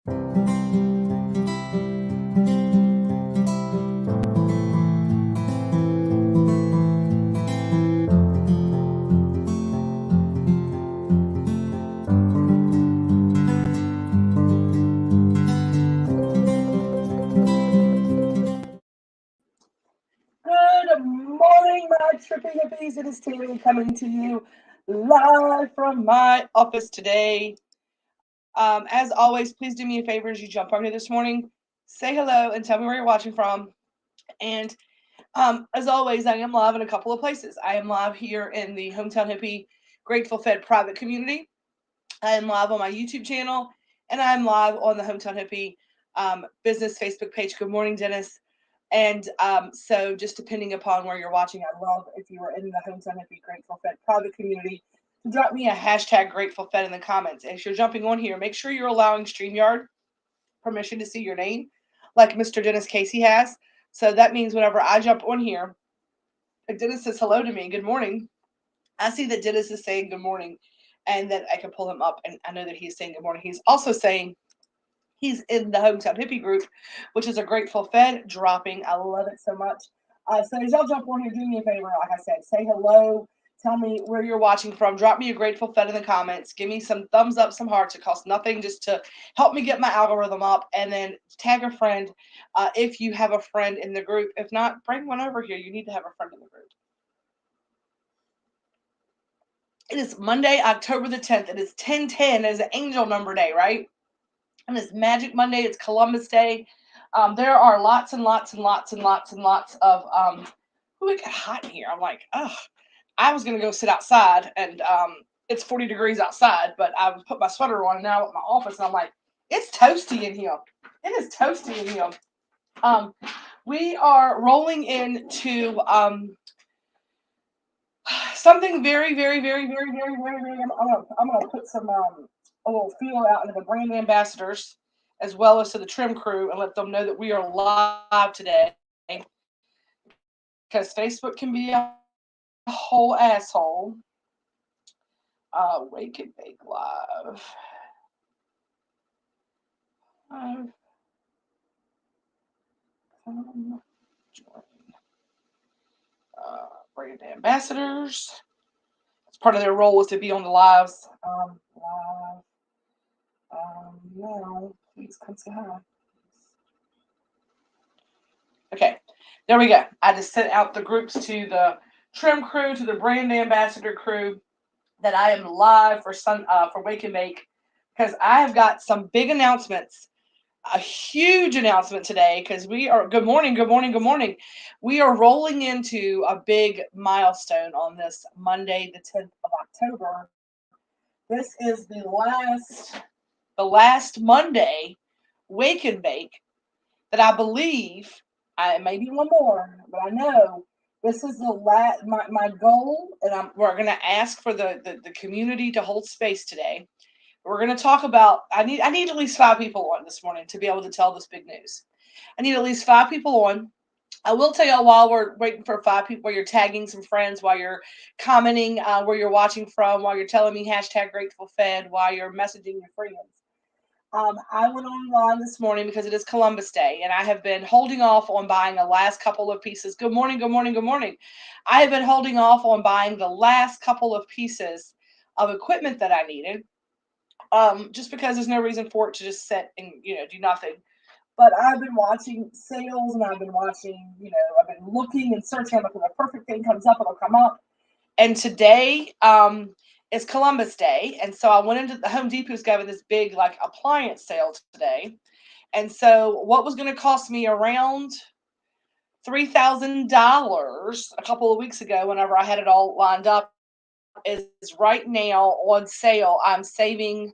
Good morning, my trippy hippies. It is Tammy coming to you live from my office today. As always, please do me a favor as you jump on here this morning. Say hello and tell me where you're watching from. And as always, I am live in a couple of places. I am live here in the Hometown Hippie Grateful Fed private community. I am live on my YouTube channel, and I'm live on the Hometown Hippie business Facebook page. Good morning, Dennis. And so just depending upon where you're watching, I'd love if you were in the Hometown Hippie Grateful Fed private community to drop me a hashtag Grateful Fed in the comments. And if you're jumping on here, make sure you're allowing StreamYard permission to see your name, like Mr. Dennis Casey has. So that means whenever I jump on here, if Dennis says hello to me, good morning, I see that Dennis is saying good morning and that I can pull him up and I know that he's saying good morning. He's also saying he's in the Hometown Hippie group, which is a Grateful Fed dropping. I love it so much. So as y'all jump on here, do me a favor. Like I said, say hello. Tell me where you're watching from. Drop me a Grateful Fed in the comments. Give me some thumbs up, some hearts. It costs nothing just to help me get my algorithm up. And then tag a friend if you have a friend in the group. If not, bring one over here. You need to have a friend in the group. It is Monday, October the 10th. It is 1010. It is an angel number day, right? And it's Magic Monday. It's Columbus Day. There are lots and lots and lots and lots and lots of it got hot in here. I'm like, oh, I was gonna go sit outside and it's 40 degrees outside, but I put my sweater on and now I'm at my office and I'm like, it's toasty in here. It is toasty in here. We are rolling into something very, very, very, very, very, very, very. I'm gonna put some a little feel out into the brand ambassadors as well as to the trim crew and let them know that we are live today because Facebook can be a whole asshole. Wake and Bake Live. Join brand ambassadors. It's part of their role is to be on the lives. Live. Now, please come say hi. Okay, there we go. I just sent out the groups to the trim crew, to the brand ambassador crew, that I am live for Wake and Bake because I have got some big announcements, a huge announcement today because we are good morning. We are rolling into a big milestone on this Monday, the 10th of October. This is the last Monday Wake and Bake that I believe I maybe one more, but I know this is the last my goal, and we're going to ask for the community to hold space today. We're going to talk about. I need at least 5 people on this morning to be able to tell this big news. I need at least 5 people on. I will tell y'all while we're waiting for 5 people, while you're tagging some friends, while you're commenting where you're watching from, while you're telling me hashtag Grateful Fed, while you're messaging your friends. I went online this morning because it is Columbus Day, and I have been holding off on buying the last couple of pieces. Good morning. I have been holding off on buying the last couple of pieces of equipment that I needed, just because there's no reason for it to just sit and do nothing. But I've been watching sales, and I've been watching, I've been looking and searching. If the perfect thing comes up, it'll come up. And today, it's Columbus Day, and so I went into the Home Depot's having this big appliance sale today, and so what was going to cost me around $3,000 a couple of weeks ago, whenever I had it all lined up, is right now on sale. I'm saving,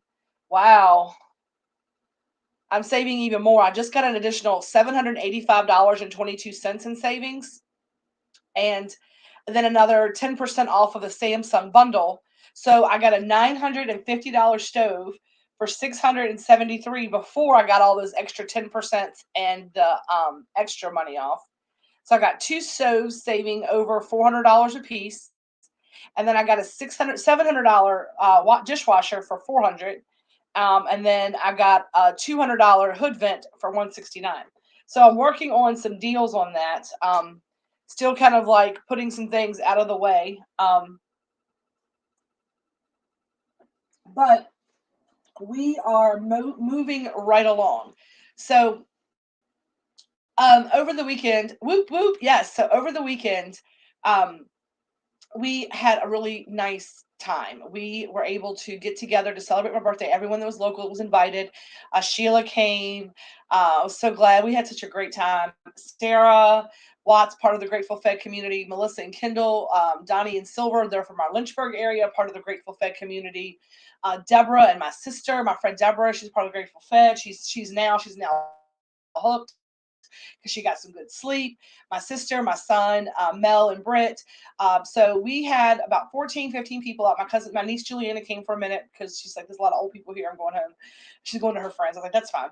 wow, I'm saving even more. I just got an additional $785.22 in savings, and then another 10% off of the Samsung bundle. So I got a $950 stove for $673 before I got all those extra 10% and the extra money off. So I got 2 stoves saving over $400 a piece. And then I got a $700 dishwasher for $400. And then I got a $200 hood vent for $169. So I'm working on some deals on that. Still kind of like putting some things out of the way. But we are moving right along. So over the weekend, whoop whoop, yes. So over the weekend, um, we had a really nice time. We were able to get together to celebrate my birthday. Everyone that was local was invited. Sheila came. I was so glad we had such a great time. Sarah Watts, part of the Grateful Fed community. Melissa and Kendall, Donnie and Silver, they're from our Lynchburg area, part of the Grateful Fed community. Deborah and my sister, my friend Deborah, she's part of the Grateful Fed. She's now hooked because she got some good sleep. My sister, my son, Mel and Britt. So we had about 14, 15 people out. My niece Juliana came for a minute because she's like, there's a lot of old people here. I'm going home. She's going to her friends. I was like, that's fine.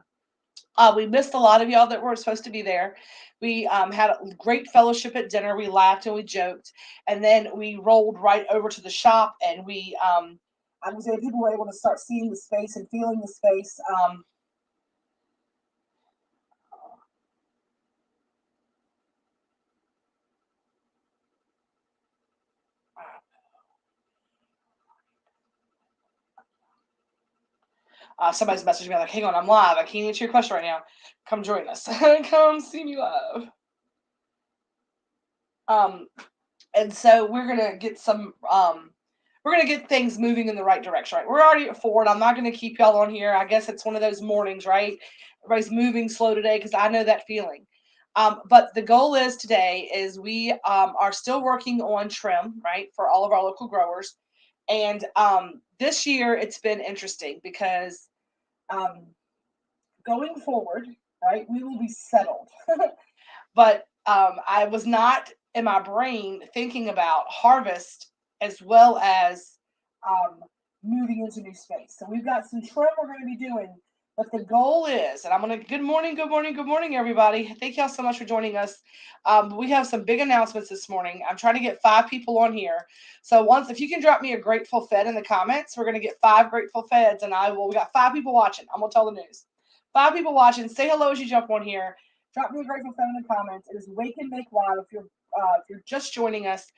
We missed a lot of y'all that were supposed to be there. We had a great fellowship at dinner. We laughed and we joked. And then we rolled right over to the shop and I was able, people were able to start seeing the space and feeling the space. Somebody's messaging me like, hang on, I'm live. I can't answer your question right now. Come join us. Come see me live. And so we're gonna get things moving in the right direction, right? We're already at 4, and I'm not gonna keep y'all on here. I guess it's one of those mornings, right? Everybody's moving slow today because I know that feeling. But the goal is today is we are still working on trim, right, for all of our local growers. And this year it's been interesting because going forward, right, we will be settled. But I was not in my brain thinking about harvest as well as moving into new space. So we've got some trim we're going to be doing. But the goal is, and I'm going to, good morning, everybody. Thank y'all so much for joining us. We have some big announcements this morning. I'm trying to get 5 people on here. So if you can drop me a Grateful Fed in the comments, we're going to get 5 Grateful Feds, and we got 5 people watching. I'm going to tell the news. 5 people watching. Say hello as you jump on here. Drop me a Grateful Fed in the comments. It is Wake and Make Live. If you're just joining us,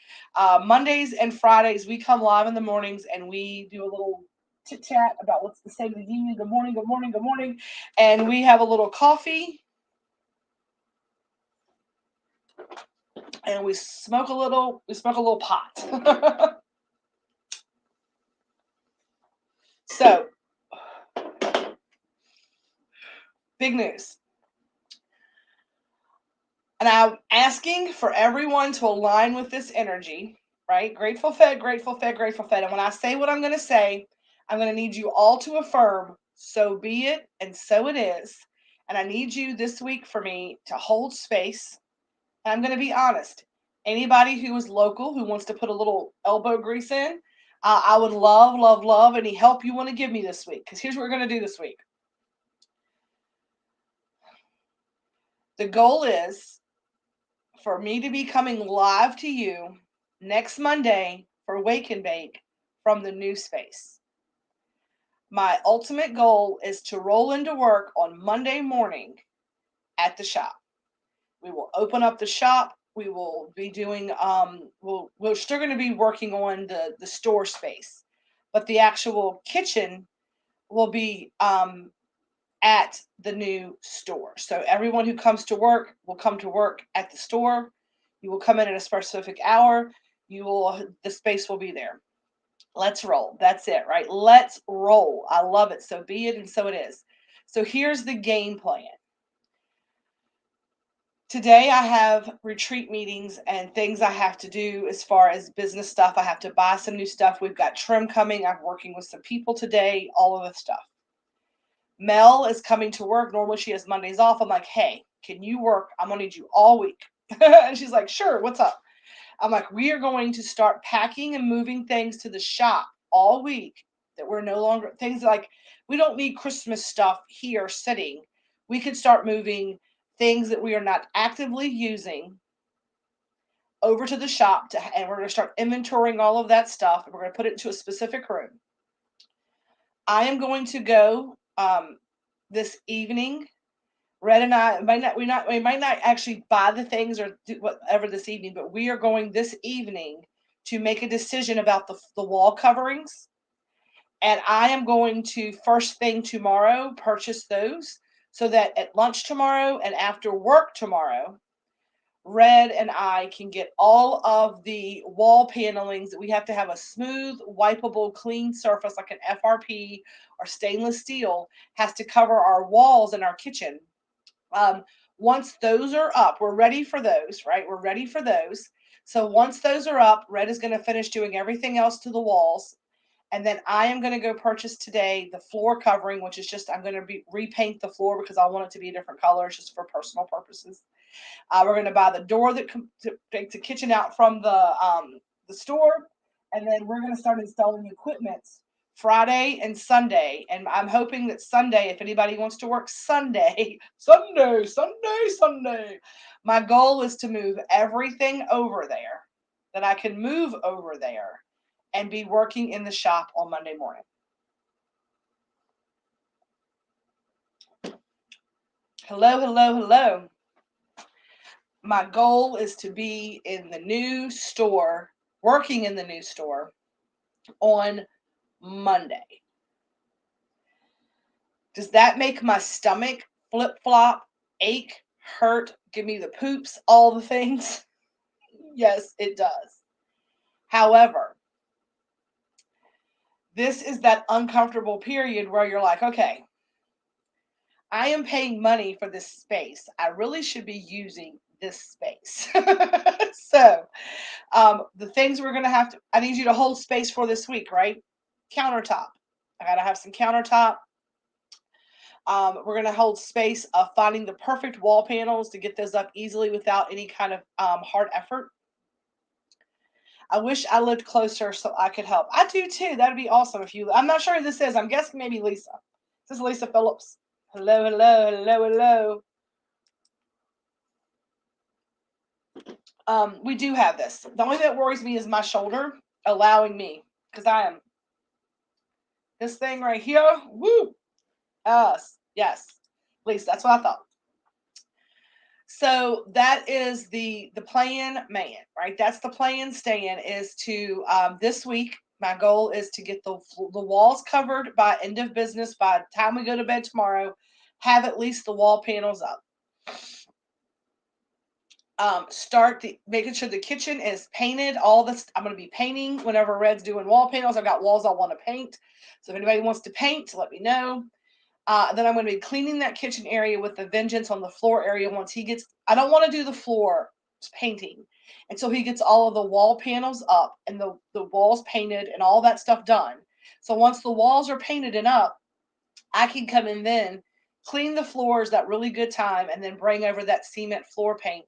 Mondays and Fridays we come live in the mornings and we do a little chit chat about what's the state of the union. Good morning, good morning, good morning, and we have a little coffee and we smoke a little pot. So, big news. And I'm asking for everyone to align with this energy, right? Grateful Fed, Grateful Fed, Grateful Fed. And when I say what I'm going to say, I'm going to need you all to affirm, so be it, and so it is. And I need you this week for me to hold space. And I'm going to be honest. Anybody who is local who wants to put a little elbow grease in, I would love any help you want to give me this week. Because here's what we're going to do this week. The goal is for me to be coming live to you next Monday for Wake and Bake from the new space. My ultimate goal is to roll into work on Monday morning at the shop. We will open up the shop. We will be doing we're still going to be working on the store space, but the actual kitchen will be at the new store. So everyone who comes to work will come to work at the store. You will come in at a specific hour. The space will be there. Let's roll. That's it, right? Let's roll. I love it. So be it and so it is. So here's the game plan. Today I have retreat meetings and things I have to do as far as business stuff. I have to buy some new stuff. We've got trim coming. I'm working with some people today, all of the stuff. Mel is coming to work. Normally she has Mondays off. I'm like, hey, can you work? I'm going to need you all week. And she's like, sure, what's up? I'm like, we are going to start packing and moving things to the shop all week that we're no longer, things like, we don't need Christmas stuff here sitting. We could start moving things that we are not actively using over to the shop and we're going to start inventorying all of that stuff and we're going to put it into a specific room. I am going to go this evening. Red and I we might not actually buy the things or do whatever this evening, but we are going this evening to make a decision about the wall coverings. And I am going to first thing tomorrow purchase those so that at lunch tomorrow and after work tomorrow, Red and I can get all of the wall panelings that we have to have a smooth, wipeable, clean surface like an FRP or stainless steel has to cover our walls in our kitchen. Um, Once those are up, we're ready for those, right? We're ready for those. So once those are up, Red is going to finish doing everything else to the walls. And then I am going to go purchase today the floor covering, which is just, I'm going to repaint the floor because I want it to be a different color just for personal purposes. We're going to buy the door that to take the kitchen out from the store, and then we're going to start installing equipment Friday and Sunday. And I'm hoping that Sunday, if anybody wants to work Sunday, Sunday, my goal is to move everything over there that I can move over there and be working in the shop on Monday morning. Hello, hello, hello. My goal is to be in the new store, working in the new store on Monday. Does that make my stomach flip flop, ache, hurt, give me the poops, all the things? Yes, it does. However, this is that uncomfortable period where you're like, okay, I am paying money for this space. I really should be using this space. So, the things we're going to have to, I need you to hold space for this week, right? Countertop. I got to have some countertop. We're going to hold space of finding the perfect wall panels to get those up easily without any kind of hard effort. I wish I lived closer so I could help. I do too. That'd be awesome if you, I'm not sure who this is. I'm guessing maybe Lisa. This is Lisa Phillips. Hello, hello, hello, hello. We do have this. The only thing that worries me is my shoulder allowing me, because I am this thing right here. Woo! Yes. At least that's what I thought. So that is the plan, man, right? That's the plan, Stan, is to this week. My goal is to get the walls covered by end of business. By the time we go to bed tomorrow, have at least the wall panels up. Start making sure the kitchen is painted. All this I'm going to be painting whenever Red's doing wall panels. I've got walls I want to paint. So if anybody wants to paint, let me know. Then I'm going to be cleaning that kitchen area with a vengeance on the floor area once he gets, I don't want to do the floor painting until he gets all of the wall panels up and the walls painted and all that stuff done. So once the walls are painted and up, I can come in then, clean the floors that really good time, and then bring over that cement floor paint,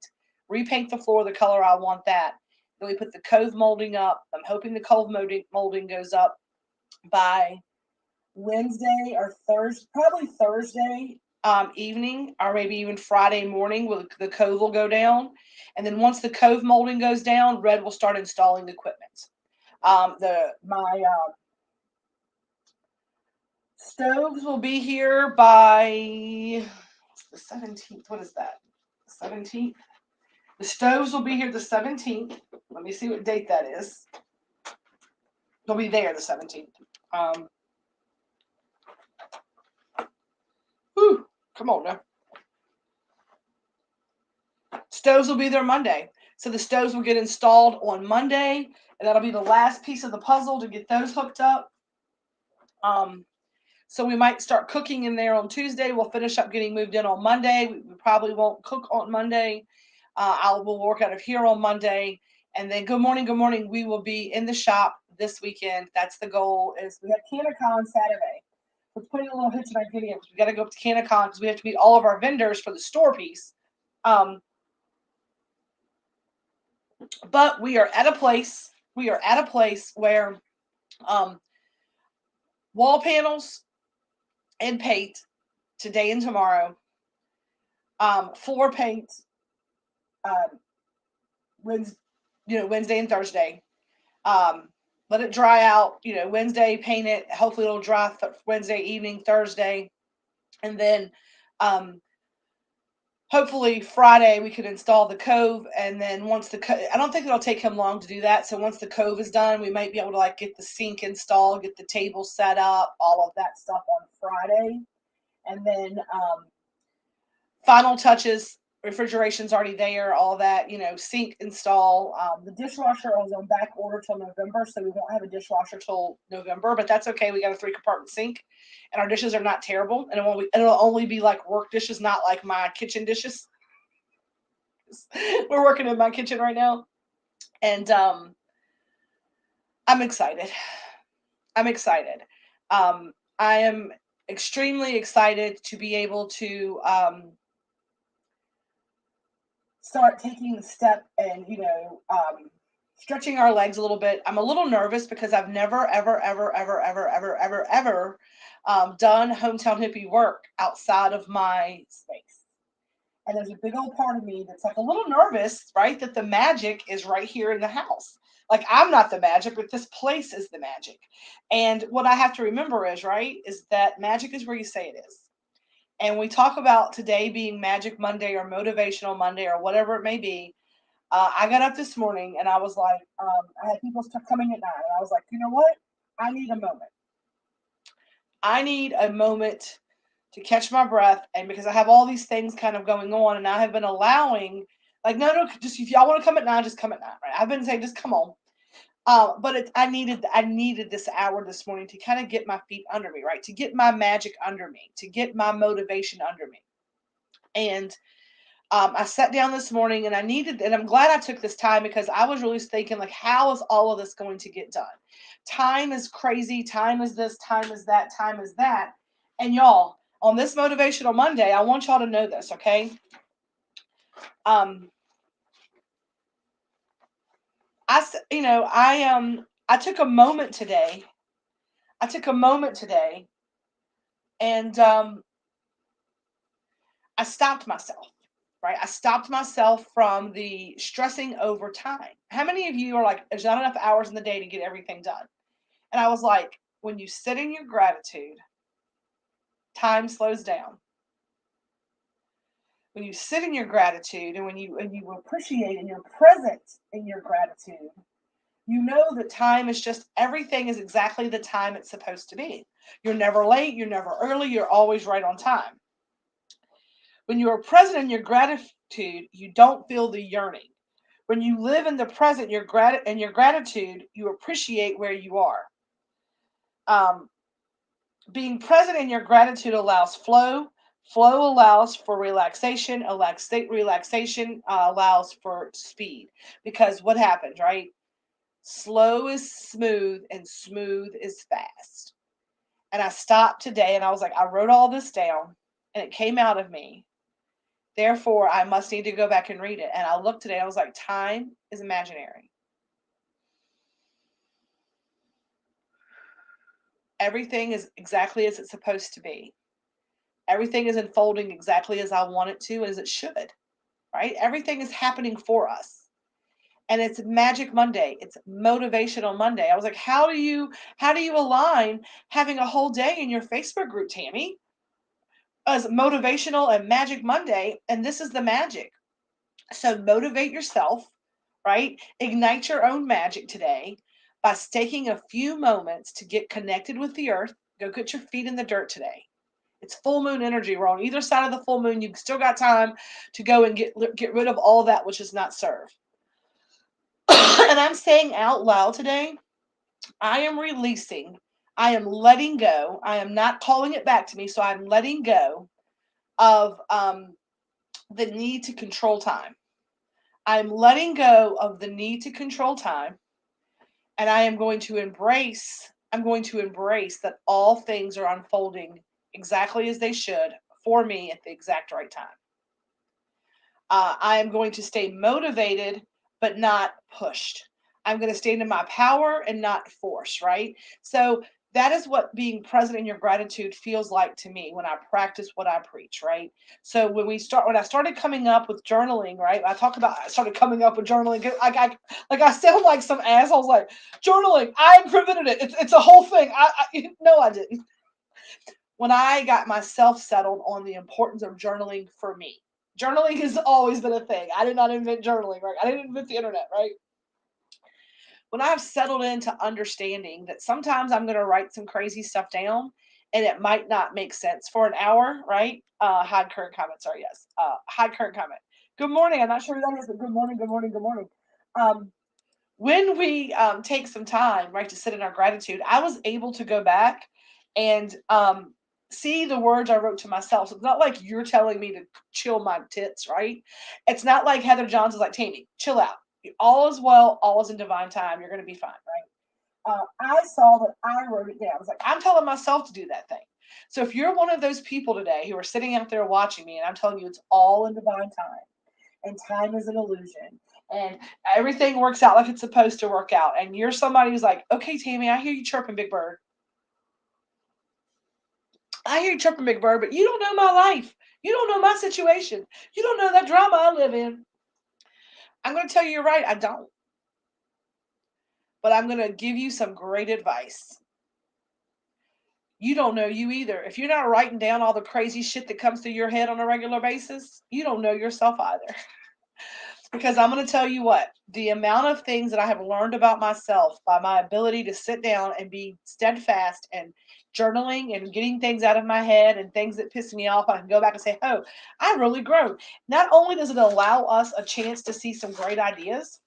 repaint the floor the color I want that. Then we put the cove molding up. I'm hoping the cove molding goes up by Wednesday or Thursday, probably Thursday evening, or maybe even Friday morning. The cove will go down, and then once the cove molding goes down, Red will start installing equipment. My stoves will be here by the 17th. What is that? The 17th. The stoves will be here the 17th. Let me see what date that is. They'll be there the 17th. Whew, come on now. Stoves will be there Monday. So the stoves will get installed on Monday, and that'll be the last piece of the puzzle to get those hooked up. So we might start cooking in there on Tuesday. We'll finish up getting moved in on Monday. We probably won't cook on Monday. We'll work out of here on Monday. And then good morning. We will be in the shop this weekend. That's the goal. Is we have CannaCon Saturday. Let's put a little hitch in our video because we got to go up to CannaCon because we have to meet all of our vendors for the store piece. But we are at a place. Where wall panels and paint today and tomorrow. Floor paint. Wednesday and Thursday. let it dry out, Wednesday, paint it. Hopefully it'll dry Wednesday evening, Thursday. And then hopefully Friday we could install the cove. And then once I don't think it'll take him long to do that. So once the cove is done, we might be able to like get the sink installed, get the table set up, all of that stuff on Friday. And then final touches, refrigeration's already there, all that, sink install. The dishwasher was on back order till November, so we won't have a dishwasher till November, but that's okay. We got a 3-compartment sink, and our dishes are not terrible, and it'll only be like work dishes, not like my kitchen dishes. We're working in my kitchen right now, and I'm excited. I am extremely excited to be able to start taking the step and stretching our legs a little bit. I'm a little nervous because I've never ever done hometown hippie work outside of my space, and there's a big old part of me that's like a little nervous, right, that the magic is right here in the house. Like, I'm not the magic, but this place is the magic. And what I have to remember is that magic is where you say it is. And we talk about today being Magic Monday or Motivational Monday or whatever it may be. I got up this morning and I was like, I had people coming at 9, and I was like, you know what? I need a moment. I need a moment to catch my breath, and because I have all these things kind of going on, and I have been allowing, like, no, just if y'all want to come at 9, just come at 9, right? I've been saying, just come on. But I needed this hour this morning to kind of get my feet under me, right? To get my magic under me, to get my motivation under me. And I sat down this morning and I'm glad I took this time, because I was really thinking, like, how is all of this going to get done? Time is crazy. Time is this, time is that, time is that. And y'all, on this Motivational Monday, I want y'all to know this, okay? I took a moment today. And I stopped myself, right? I stopped myself from the stressing over time. How many of you are like, there's not enough hours in the day to get everything done? And I was like, when you sit in your gratitude, time slows down. When you sit in your gratitude, and when you appreciate and you're present in your gratitude, you know that time is just, everything is exactly the time it's supposed to be. You're never late, you're never early, you're always right on time. When you are present in your gratitude, you don't feel the yearning. When you live in the present, your gratitude, you appreciate where you are. Being present in your gratitude allows flow. Flow allows for relaxation. Relaxation allows for speed. Because what happens, right? Slow is smooth and smooth is fast. And I stopped today and I was like, I wrote all this down and it came out of me. Therefore, I must need to go back and read it. And I looked today and I was like, time is imaginary. Everything is exactly as it's supposed to be. Everything is unfolding exactly as I want it to, as it should, right? Everything is happening for us. And it's Magic Monday. It's Motivational Monday. I was like, how do you align having a whole day in your Facebook group, Tammy, as Motivational and Magic Monday? And this is the magic. So motivate yourself, right? Ignite your own magic today by taking a few moments to get connected with the earth. Go get your feet in the dirt today. It's full moon energy. We're on either side of the full moon. You've still got time to go and get rid of all that which is not served. And I'm saying out loud today, I am releasing. I am letting go. I am not calling it back to me. So I'm letting go of the need to control time. I'm letting go of the need to control time. And I'm going to embrace that all things are unfolding exactly as they should for me at the exact right time. I am going to stay motivated, but not pushed. I'm going to stand in my power and not force, right? So that is what being present in your gratitude feels like to me when I practice what I preach, right? So when I started coming up with journaling, right? I started coming up with journaling. I sound like some assholes like journaling. I invented it. It's a whole thing. No, I didn't. When I got myself settled on the importance of journaling for me. Journaling has always been a thing. I did not invent journaling, right? I didn't invent the internet, right? When I've settled into understanding that sometimes I'm going to write some crazy stuff down and it might not make sense for an hour, right? Hide current comment. Sorry, yes. Hide current comment. Good morning. I'm not sure who that is, but good morning, good morning, good morning. When we take some time, right, to sit in our gratitude, I was able to go back and see the words I wrote to myself. So it's not like you're telling me to chill my tits, right? It's not like Heather Johnson's like, Tammy, chill out. All is well, all is in divine time. You're going to be fine, right? I saw that I wrote it down. I was like, I'm telling myself to do that thing. So if you're one of those people today who are sitting out there watching me, and I'm telling you it's all in divine time, and time is an illusion, and everything works out like it's supposed to work out, and you're somebody who's like, okay, Tammy, I hear you chirping, Big Bird. I hear you chirping, Big Bird, but you don't know my life. You don't know my situation. You don't know that drama I live in. I'm going to tell you you're right. I don't. But I'm going to give you some great advice. You don't know you either. If you're not writing down all the crazy shit that comes through your head on a regular basis, you don't know yourself either. Because I'm going to tell you what, the amount of things that I have learned about myself by my ability to sit down and be steadfast and journaling and getting things out of my head and things that piss me off, I can go back and say, oh, I really grow. Not only does it allow us a chance to see some great ideas,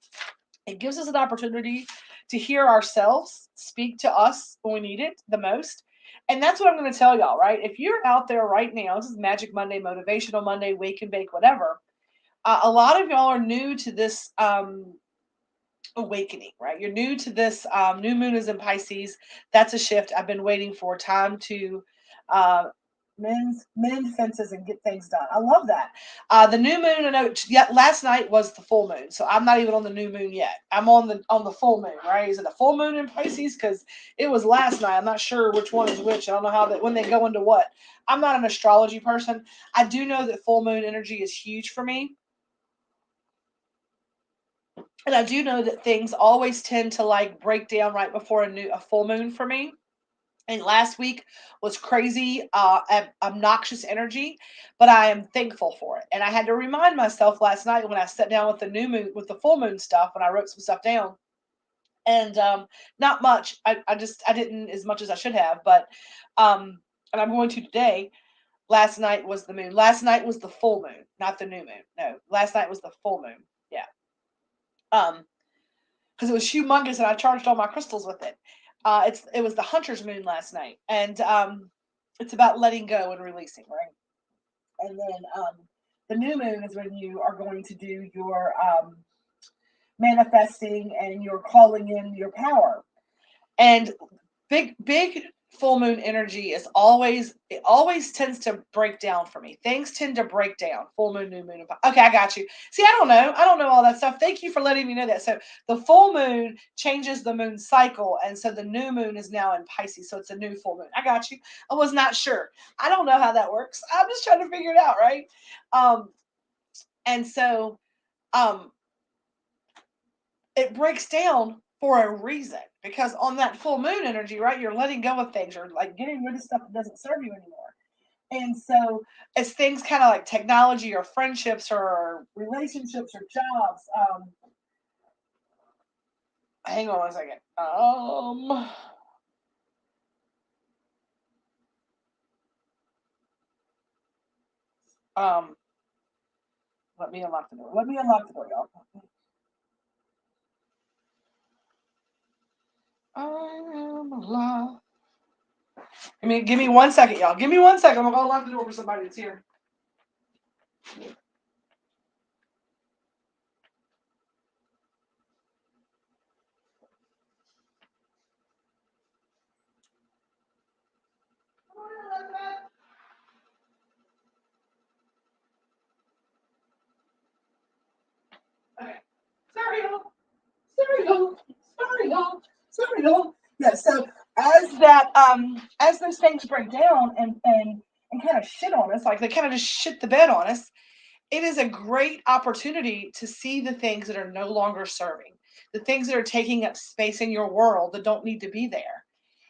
it gives us an opportunity to hear ourselves speak to us when we need it the most. And that's what I'm going to tell y'all, right? If you're out there right now, this is Magic Monday, Motivational Monday, Wake and Bake, whatever. A lot of y'all are new to this awakening, right? You're new to this. New moon is in Pisces. That's a shift I've been waiting for. Time to mend fences and get things done. I love that. The new moon. I know. Yeah, last night was the full moon, so I'm not even on the new moon yet. I'm on the full moon, right? Is it the full moon in Pisces? Because it was last night. I'm not sure which one is which. I don't know how that when they go into what. I'm not an astrology person. I do know that full moon energy is huge for me. And I do know that things always tend to like break down right before a full moon for me. And last week was crazy, obnoxious energy, but I am thankful for it. And I had to remind myself last night when I sat down with the new moon, with the full moon stuff, when I wrote some stuff down. And not much. I didn't as much as I should have, but and I'm going to today. Last night was the moon. Last night was the full moon, not the new moon. No, last night was the full moon. Yeah. Because it was humongous and I charged all my crystals with it. It was the hunter's moon last night, and it's about letting go and releasing, right? And then the new moon is when you are going to do your manifesting and you're calling in your power. And big full moon energy is always tends to break down for me. Things tend to break down. Full moon, new moon. Okay, I got you. See, I don't know. I don't know all that stuff. Thank you for letting me know that. So the full moon changes the moon cycle, and so the new moon is now in Pisces. So it's a new full moon. I got you. I was not sure. I don't know how that works. I'm just trying to figure it out, right? And so it breaks down for a reason, because on that full moon energy, right, you're letting go of things, you're like getting rid of stuff that doesn't serve you anymore. And so it's things kind of like technology or friendships or relationships or jobs. Hang on one second. Let me unlock the door. Let me unlock the door, y'all. I am alive. Give me 1 second, y'all. Give me 1 second. I'm gonna unlock the door for somebody that's here. Okay. Sorry, y'all. Sorry, y'all. Sorry, y'all. Sorry, y'all. Yeah, so as those things break down and kind of shit on us, like they kind of just shit the bed on us, it is a great opportunity to see the things that are no longer serving, the things that are taking up space in your world that don't need to be there.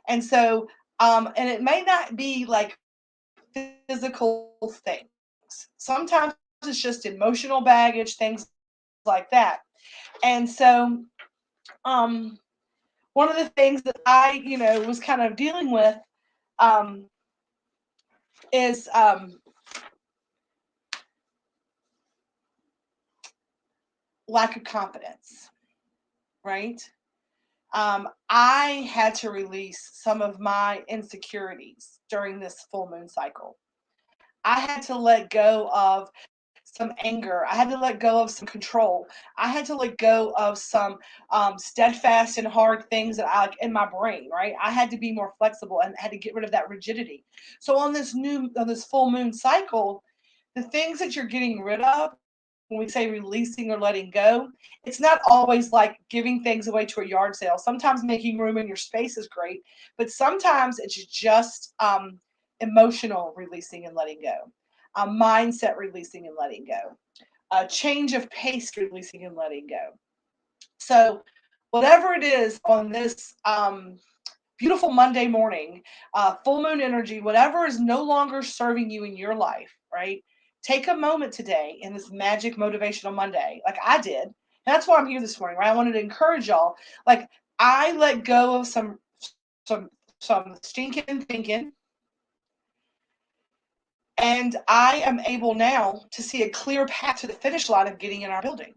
And so, and it may not be like physical things. Sometimes it's just emotional baggage, things like that. And so, um, one of the things that I, was kind of dealing with um, is lack of confidence, right? I had to release some of my insecurities during this full moon cycle. I had to let go of some anger. I had to let go of some control. I had to let go of some steadfast and hard things that I like in my brain, right? I had to be more flexible and had to get rid of that rigidity. So on this full moon cycle, the things that you're getting rid of, when we say releasing or letting go, it's not always like giving things away to a yard sale. Sometimes making room in your space is great, but sometimes it's just emotional releasing and letting go, a mindset releasing and letting go, a change of pace releasing and letting go. So, whatever it is on this beautiful Monday morning, full moon energy, whatever is no longer serving you in your life, right? Take a moment today in this magic motivational Monday, like I did. And that's why I'm here this morning, right? I wanted to encourage y'all. Like I let go of some some stinking thinking, and I am able now to see a clear path to the finish line of getting in our building.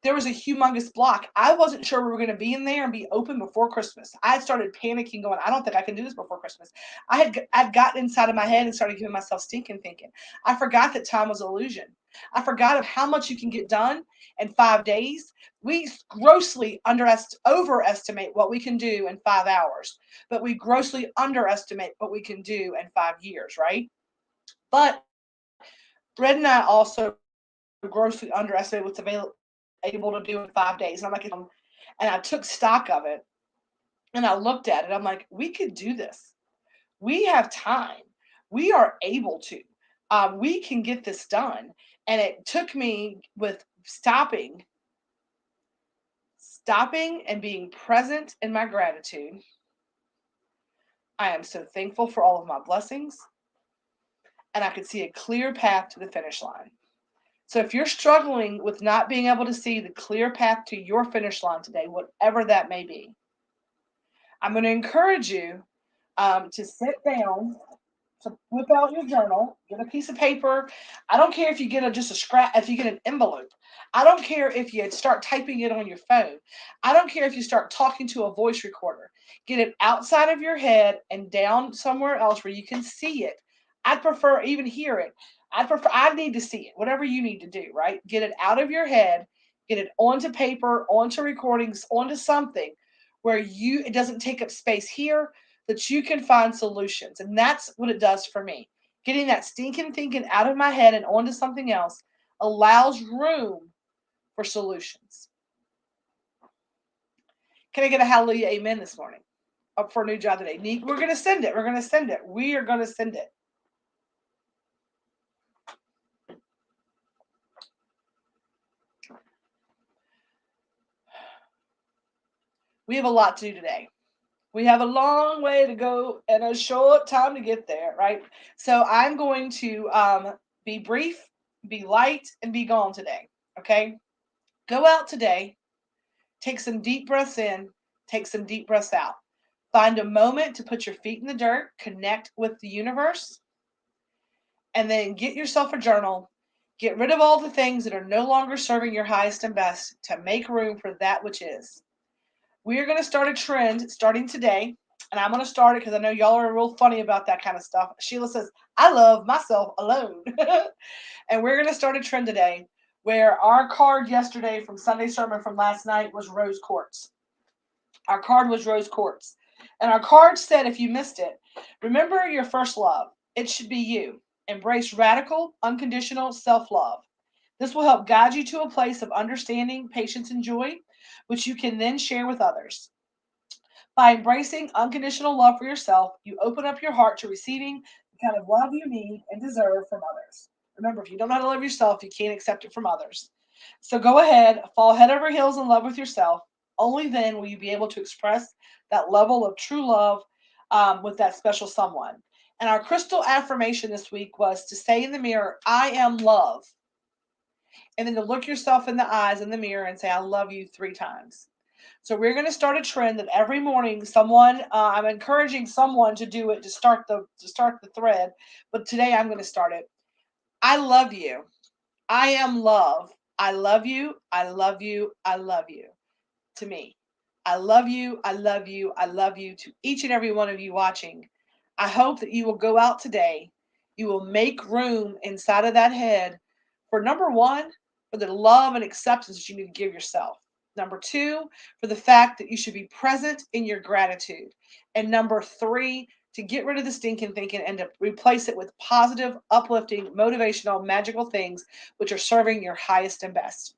There was a humongous block. I wasn't sure we were going to be in there and be open before Christmas. I had started panicking, going, I don't think I can do this before Christmas. I'd gotten inside of my head and started giving myself stinking thinking. I forgot that time was an illusion. I forgot of how much you can get done in 5 days. We grossly overestimate what we can do in 5 hours, but we grossly underestimate what we can do in 5 years, right? But Red and I also grossly underestimate what's able to do in 5 days. And I'm like, and I took stock of it and I looked at it. I'm like, we could do this. We have time. We are able to. We can get this done. And it took me with stopping and being present in my gratitude. I am so thankful for all of my blessings. And I could see a clear path to the finish line. So if you're struggling with not being able to see the clear path to your finish line today, whatever that may be, I'm going to encourage you to sit down, to whip out your journal, get a piece of paper. I don't care if you get just a scrap, if you get an envelope. I don't care if you start typing it on your phone. I don't care if you start talking to a voice recorder. Get it outside of your head and down somewhere else where you can see it. I'd prefer even hear it. I need to see it, whatever you need to do, right? Get it out of your head, get it onto paper, onto recordings, onto something where it doesn't take up space here, that you can find solutions. And that's what it does for me. Getting that stinking thinking out of my head and onto something else allows room for solutions. Can I get a hallelujah amen this morning? Up for a new job today. We're going to send it. We're going to send it. We are going to send it. We have a lot to do today. We have a long way to go and a short time to get there, right? So I'm going to be brief, be light, and be gone today, okay? Go out today, take some deep breaths in, take some deep breaths out. Find a moment to put your feet in the dirt, connect with the universe, and then get yourself a journal. Get rid of all the things that are no longer serving your highest and best to make room for that which is. We are going to start a trend starting today, and I'm going to start it because I know y'all are real funny about that kind of stuff. Sheila says, I love myself alone. And we're going to start a trend today where our card yesterday from Sunday sermon from last night was rose quartz. Our card was rose quartz. And our card said, if you missed it, remember your first love. It should be you. Embrace radical, unconditional self-love. This will help guide you to a place of understanding, patience, and joy, which you can then share with others. By embracing unconditional love for yourself, you open up your heart to receiving the kind of love you need and deserve from others. Remember, if you don't know how to love yourself, you can't accept it from others. So go ahead, fall head over heels in love with yourself. Only then will you be able to express that level of true love with that special someone. And our crystal affirmation this week was to say in the mirror, I am love. And then to look yourself in the eyes in the mirror and say, I love you 3 times. So we're going to start a trend that every morning I'm encouraging someone to do it to start the thread, but today I'm going to start it. I love you. I am love. I love you. I love you. I love you. To me. I love you. I love you. I love you to each and every one of you watching. I hope that you will go out today. You will make room inside of that head for number one, for the love and acceptance that you need to give yourself. Number two, for the fact that you should be present in your gratitude. And number three, to get rid of the stinking thinking and to replace it with positive, uplifting, motivational, magical things which are serving your highest and best.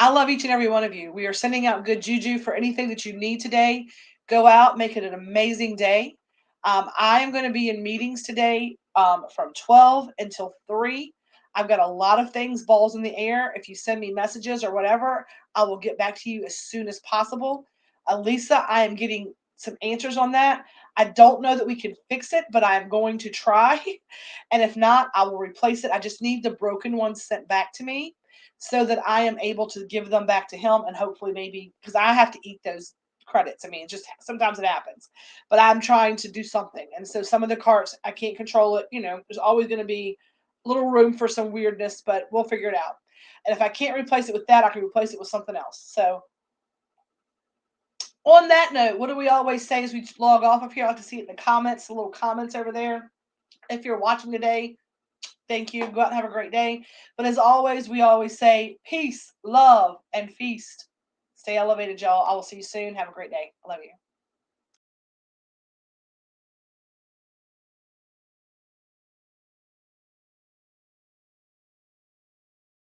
I love each and every one of you. We are sending out good juju for anything that you need today. Go out, make it an amazing day. I am going to be in meetings today from 12 until 3. I've got a lot of things, balls in the air. If you send me messages or whatever, I will get back to you as soon as possible. Lisa, I am getting some answers on that. I don't know that we can fix it, but I am going to try. And if not, I will replace it. I just need the broken ones sent back to me so that I am able to give them back to him and hopefully maybe because I have to eat those credits. I mean, just sometimes it happens, but I'm trying to do something. And so some of the carts, I can't control it. There's always going to be a little room for some weirdness, but we'll figure it out. And if I can't replace it with that, I can replace it with something else. So on that note, what do we always say as we log off of here? I like to see it in the comments, the little comments over there. If you're watching today, thank you. Go out and have a great day. But as always, we always say peace, love, and feast. Stay elevated, y'all. I will see you soon. Have a great day. I love you.